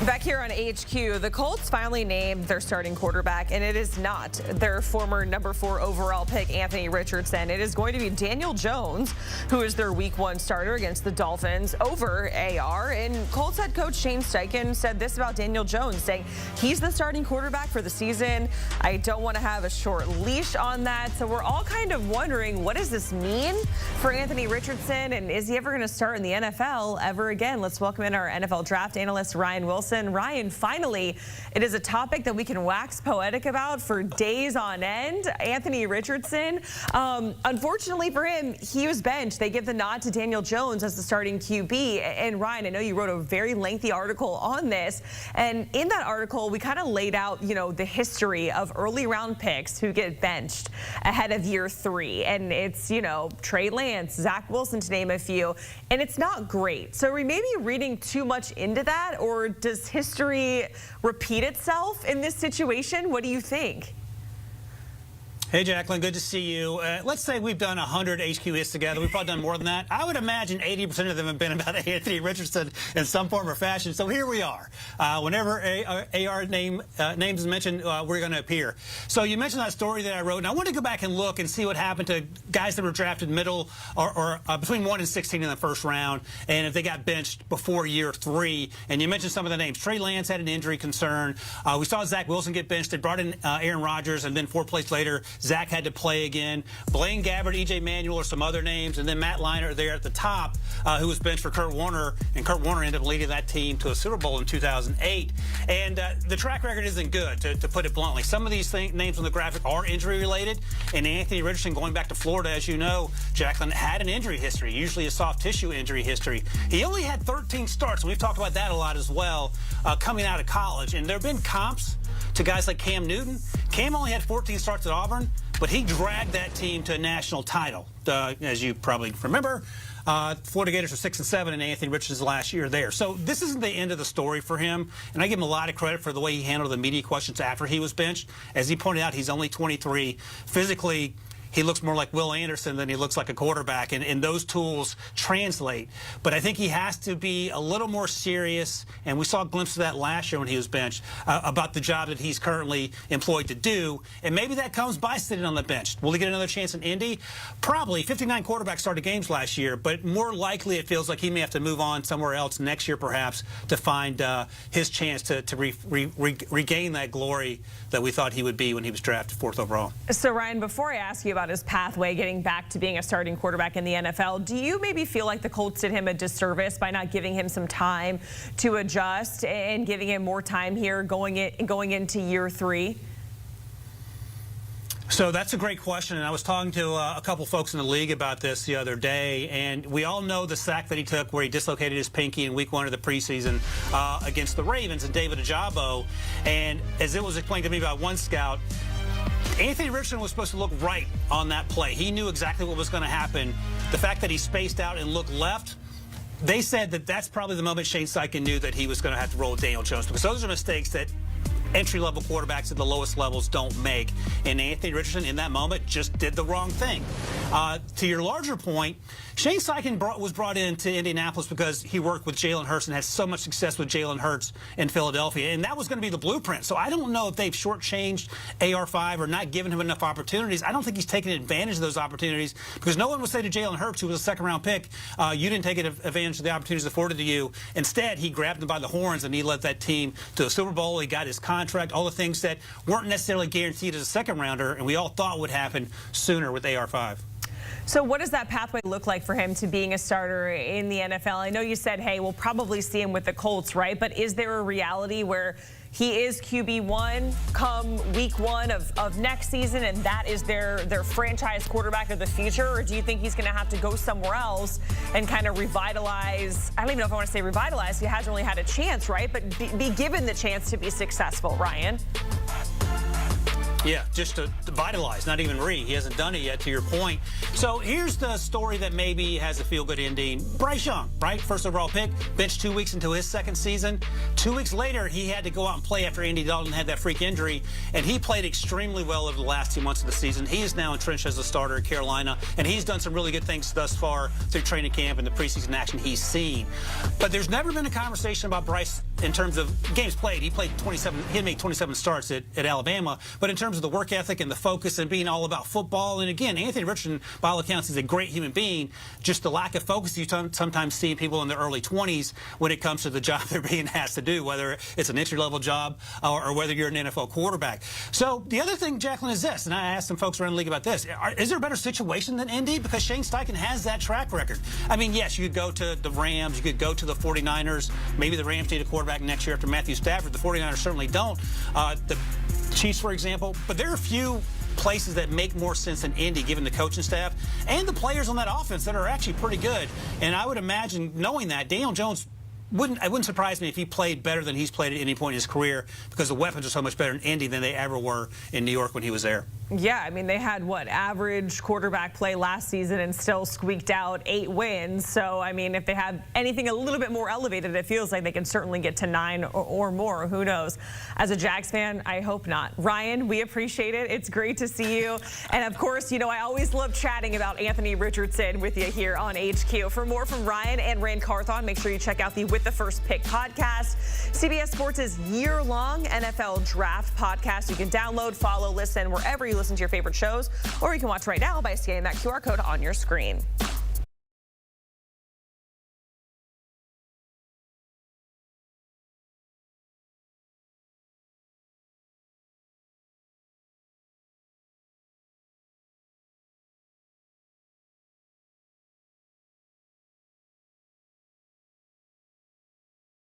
Back here on HQ, the Colts finally named their starting quarterback, and it is not their former number 4 overall pick, Anthony Richardson. It is going to be Daniel Jones, who is their Week 1 starter against the Dolphins over AR. And Colts head coach Shane Steichen said this about Daniel Jones, saying he's the starting quarterback for the season. I don't want to have a short leash on that. So we're all kind of wondering, what does this mean for Anthony Richardson, and is he ever going to start in the NFL ever again? Let's welcome in our NFL draft analyst, Ryan Wilson. Ryan, finally, it is a topic that we can wax poetic about for days on end. Anthony Richardson, unfortunately for him, he was benched. They give the nod to Daniel Jones as the starting QB. And Ryan, I know you wrote a very lengthy article on this. And in that article, we kind of laid out, the history of early round picks who get benched ahead of year 3. And it's, Trey Lance, Zach Wilson, to name a few. And it's not great. So are we maybe reading too much into that, or does history repeat itself in this situation? What do you think? Hey, Jacqueline, good to see you. Let's say we've done 100 HQ hits together. We've probably done more than that. I would imagine 80% of them have been about Anthony Richardson in some form or fashion. So here we are. Whenever AR names is mentioned, we're going to appear. So you mentioned that story that I wrote, and I want to go back and look and see what happened to guys that were drafted middle or between 1 and 16 in the first round, and if they got benched before year 3. And you mentioned some of the names. Trey Lance had an injury concern. We saw Zach Wilson get benched. They brought in Aaron Rodgers, and then 4 plays later, Zach had to play again. Blaine Gabbert, E.J. Manuel are some other names, and then Matt Leinart there at the top, who was benched for Kurt Warner, and Kurt Warner ended up leading that team to a Super Bowl in 2008. And the track record isn't good, to put it bluntly. Some of these names on the graphic are injury-related, and Anthony Richardson, going back to Florida, as you know, Jacqueline, had an injury history, usually a soft tissue injury history. He only had 13 starts, and we've talked about that a lot as well, coming out of college. And there have been comps to guys like Cam Newton. Cam only had 14 starts at Auburn, but he dragged that team to a national title. As you probably remember, Florida Gators were 6-7 in Anthony Richardson's last year there. So this isn't the end of the story for him, and I give him a lot of credit for the way he handled the media questions after he was benched. As he pointed out, he's only 23. Physically, he looks more like Will Anderson than he looks like a quarterback, and those tools translate. But I think he has to be a little more serious, and we saw a glimpse of that last year when he was benched, about the job that he's currently employed to do. And maybe that comes by sitting on the bench. Will he get another chance in Indy? Probably. 59 quarterbacks started games last year, but more likely it feels like he may have to move on somewhere else next year perhaps to find his chance to regain that glory that we thought he would be when he was drafted 4th overall. So, Ryan, before I ask you about his pathway getting back to being a starting quarterback in the NFL, do you maybe feel like the Colts did him a disservice by not giving him some time to adjust and giving him more time here going into year 3? So that's a great question, and I was talking to a couple folks in the league about this the other day, and we all know the sack that he took where he dislocated his pinky in week 1 of the preseason against the Ravens and David Ojabo. And as it was explained to me by one scout, Anthony Richardson was supposed to look right on that play. He knew exactly what was going to happen. The fact that he spaced out and looked left, they said that that's probably the moment Shane Steichen knew that he was going to have to roll with Daniel Jones, because those are mistakes that entry-level quarterbacks at the lowest levels don't make. And Anthony Richardson, in that moment, just did the wrong thing. To your larger point, Shane Steichen was brought into Indianapolis because he worked with Jalen Hurts and had so much success with Jalen Hurts in Philadelphia, and that was going to be the blueprint. So I don't know if they've shortchanged AR5 or not given him enough opportunities. I don't think he's taken advantage of those opportunities, because no one would say to Jalen Hurts, who was a 2nd-round pick, you didn't take advantage of the opportunities afforded to you. Instead, he grabbed them by the horns and he led that team to a Super Bowl. He got his contract, all the things that weren't necessarily guaranteed as a 2nd-rounder, and we all thought would happen sooner with AR5. So what does that pathway look like for him to being a starter in the NFL? I know you said, hey, we'll probably see him with the Colts, right? But is there a reality where he is QB1 come week 1 of next season, and that is their franchise quarterback of the future? Or do you think he's going to have to go somewhere else and kind of revitalize? I don't even know if I want to say revitalize. He hasn't really had a chance, right? But be given the chance to be successful, Ryan. Yeah, just to vitalize, not even he hasn't done it yet, to your point. So here's the story that maybe has a feel-good ending. Bryce Young, right? 1st overall pick, benched 2 weeks into his 2nd season. 2 weeks later, he had to go out and play after Andy Dalton had that freak injury, and he played extremely well over the last 2 months of the season. He is now entrenched as a starter at Carolina, and he's done some really good things thus far through training camp and the preseason action he's seen. But there's never been a conversation about Bryce in terms of games played. He played 27. He made 27 starts at Alabama. But in terms of the work ethic and the focus and being all about football, and again, Anthony Richardson, by all accounts, is a great human being. Just the lack of focus you sometimes see in people in their early 20s when it comes to the job they're being asked to do, whether it's an entry-level job or whether you're an NFL quarterback. So the other thing, Jacqueline, is this, and I asked some folks around the league about this. Is there a better situation than Indy? Because Shane Steichen has that track record. I mean, yes, you could go to the Rams, you could go to the 49ers. Maybe the Rams need a quarterback next year after Matthew Stafford. The 49ers certainly don't. The Chiefs, for example. But there are a few places that make more sense than Indy, given the coaching staff and the players on that offense that are actually pretty good. And I would imagine, knowing that, Daniel Jones it wouldn't surprise me if he played better than he's played at any point in his career, because the weapons are so much better in Indy than they ever were in New York when he was there. Yeah, I mean, they had, average quarterback play last season and still squeaked out 8 wins. So, I mean, if they have anything a little bit more elevated, it feels like they can certainly get to 9 or more. Who knows? As a Jags fan, I hope not. Ryan, we appreciate it. It's great to see you. And, of course, I always love chatting about Anthony Richardson with you here on HQ. For more from Ryan and Rand Carthon, make sure you check out the With the First Pick podcast. CBS Sports' year-long NFL Draft podcast. You can download, follow, listen wherever you listen to your favorite shows, or you can watch right now by scanning that QR code on your screen.